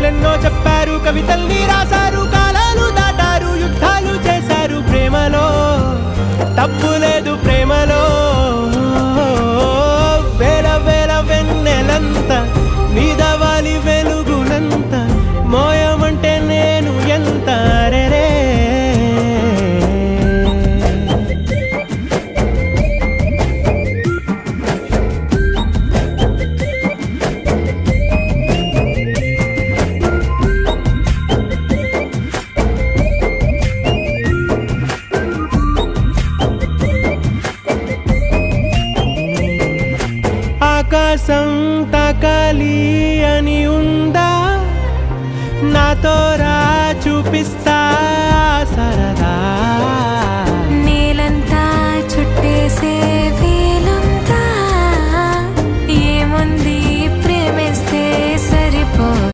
కథలెన్నో చెప్పారు, కవితల్ని రాశారు, కాలాలు దాటారు, యుద్ధాలు చేశారు. ప్రేమలో తప్పు లేదు, ప్రేమలో వేల వేల వెన్నెలంత మీద వాలి వెలుగునంత మోయమంటే నేను ఎంత రే. ఆకాశం తాకాలి అని ఉందా, నాతో రా చూపిస్తా